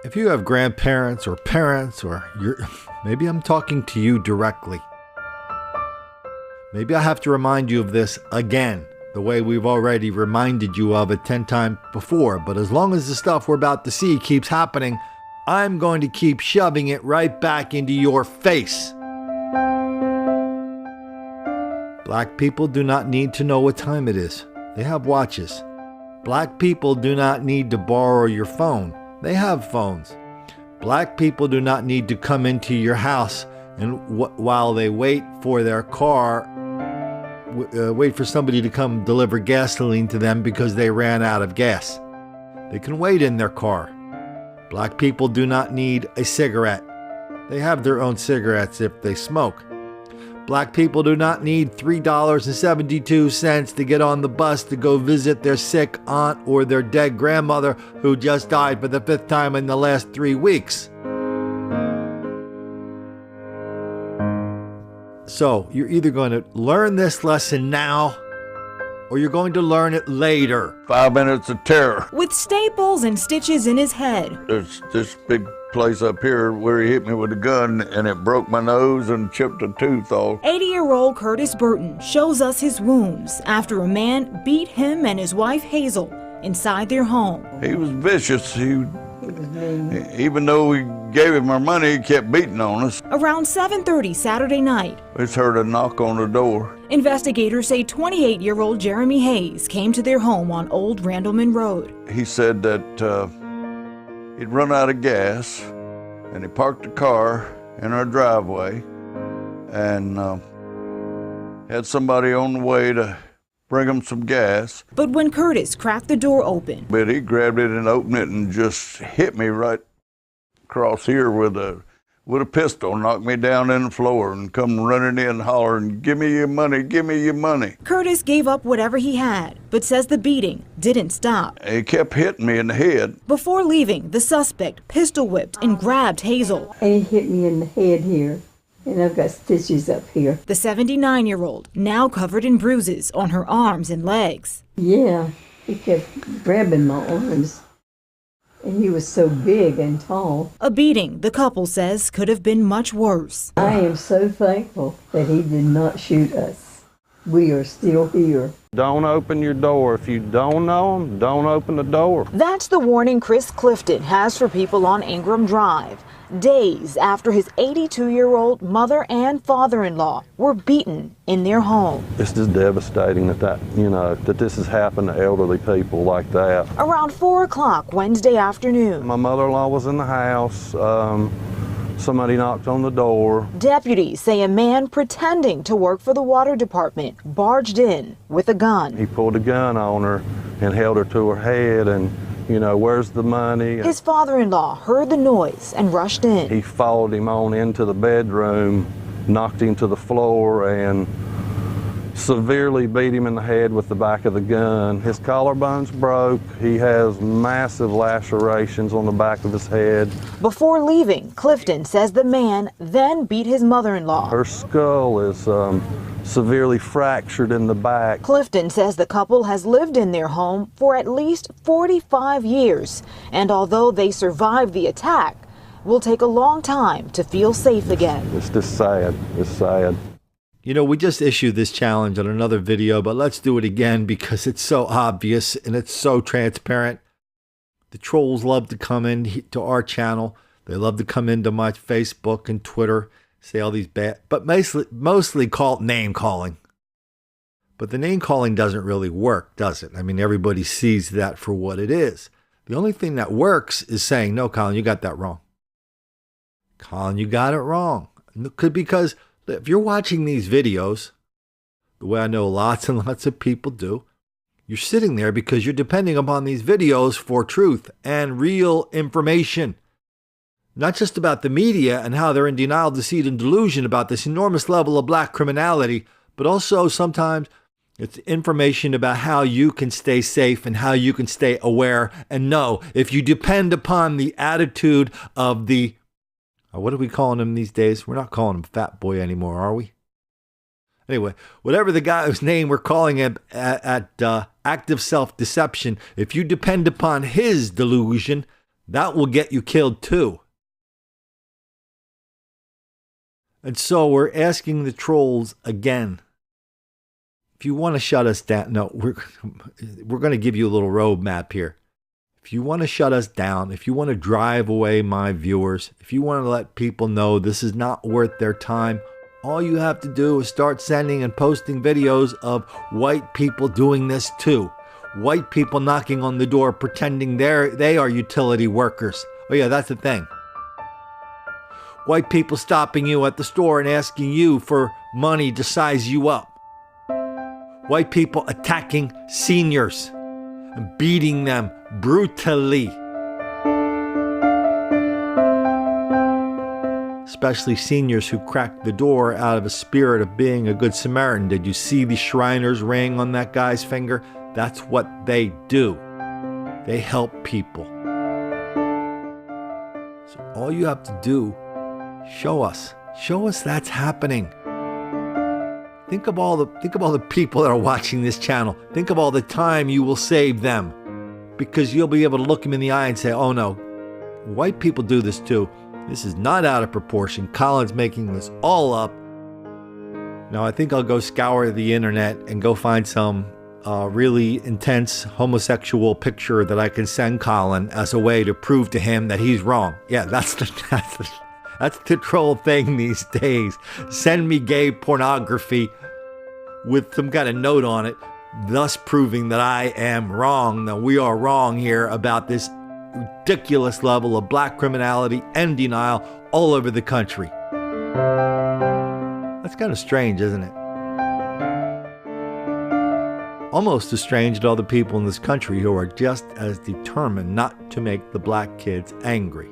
If you have grandparents or parents, or maybe I'm talking to you directly. Maybe I have to remind you of this again, the way we've already reminded you of it 10 times before. But as long as the stuff we're about to see keeps happening, I'm going to keep shoving it right back into your face. Black people do not need to know what time it is. They have watches. Black people do not need to borrow your phone. They have phones. Black people do not need to come into your house and while they wait for their car, wait for somebody to come deliver gasoline to them because they ran out of gas. They can wait in their car. Black people do not need a cigarette. They have their own cigarettes if they smoke. Black people do not need $3.72 to get on the bus to go visit their sick aunt or their dead grandmother who just died for the 5th time in the last 3 weeks. So, you're either going to learn this lesson now or you're going to learn it later. 5 minutes of terror. With staples and stitches in his head. There's this big place up here where he hit me with a gun and it broke my nose and chipped a tooth off. 80-year-old Curtis Burton shows us his wounds after a man beat him and his wife Hazel inside their home. He was vicious. Even though we gave him our money, he kept beating on us. Around 7:30 Saturday night, We just heard a knock on the door. investigators say 28-year-old Jeremy Hayes came to their home on Old Randleman Road. He said that he'd run out of gas and he parked the car in our driveway and had somebody on the way to bring him some gas. But when Curtis cracked the door open, But he grabbed it and opened it and just hit me right across here with a pistol, knocked me down in the floor and come running in hollering, "Give me your money, give me your money." Curtis gave up whatever he had, but says the beating didn't stop. He kept hitting me in the head. Before leaving, the suspect pistol whipped and grabbed Hazel. And he hit me in the head here, and I've got stitches up here. The 79-year-old, now covered in bruises on her arms and legs. Yeah, he kept grabbing my arms, and he was so big and tall. A beating the couple says could have been much worse. I am so thankful that he did not shoot us. We are still here. Don't open your door. If you don't know them, don't open the door. That's the warning Chris Clifton has for people on Ingram Drive, days after his 82-year-old mother and father-in-law were beaten in their home. It's just devastating that this has happened to elderly people like that. Around 4 o'clock Wednesday afternoon, My mother-in-law was in the house. Somebody knocked on the door. deputies say a man pretending to work for the water department barged in with a gun. He pulled a gun on her and held her to her head and, where's the money? His father-in-law heard the noise and rushed in. He followed him on into the bedroom, knocked him to the floor, and severely beat him in the head with the back of the gun. His collarbones broke. He has massive lacerations on the back of his head. Before leaving, Clifton says the man then beat his mother-in-law. Her skull is severely fractured in the back. Clifton says the couple has lived in their home for at least 45 years, and although they survived the attack, will take a long time to feel safe again. It's just sad. It's sad. We just issued this challenge on another video, but let's do it again because it's so obvious and it's so transparent. The trolls love to come in to our channel. They love to come into my Facebook and Twitter, say all these bad, but mostly call name calling. But the name calling doesn't really work, does it? I mean, everybody sees that for what it is. The only thing that works is saying, "No, Colin, you got that wrong. Colin, you got it wrong." Because if you're watching these videos, the way I know lots and lots of people do, you're sitting there because you're depending upon these videos for truth and real information. Not just about the media and how they're in denial, deceit, and delusion about this enormous level of black criminality, but also sometimes it's information about how you can stay safe and how you can stay aware and know. If you depend upon the attitude of the what are we calling him these days? We're not calling him Fat Boy anymore, are we? Anyway, whatever the guy whose name we're calling him at active self-deception, if you depend upon his delusion, That will get you killed too. And so we're asking the trolls again. If you want to shut us down, no, we're going to give you a little roadmap here. If you want to shut us down, if you want to drive away my viewers, if you want to let people know this is not worth their time, all you have to do is start sending and posting videos of white people doing this too. White people knocking on the door pretending they are utility workers. Oh yeah, that's the thing. White people stopping you at the store and asking you for money to size you up. White people attacking seniors and beating them brutally. Especially seniors who cracked the door out of a spirit of being a good Samaritan. Did you see the Shriner's ring on that guy's finger? That's what they do. They help people. So all you have to do, show us that's happening. Think of all the people that are watching this channel. Think of all the time you will save them, because you'll be able to look them in the eye and say, oh no, white people do this too. This is not out of proportion. Colin's making this all up. Now I think I'll go scour the internet and go find some really intense homosexual picture that I can send Colin as a way to prove to him that he's wrong. Yeah, that's the troll thing these days. Send me gay pornography with some kind of note on it, thus proving that I am wrong, that we are wrong here about this ridiculous level of black criminality and denial all over the country. That's kind of strange, isn't it? Almost as strange to all the people in this country who are just as determined not to make the black kids angry.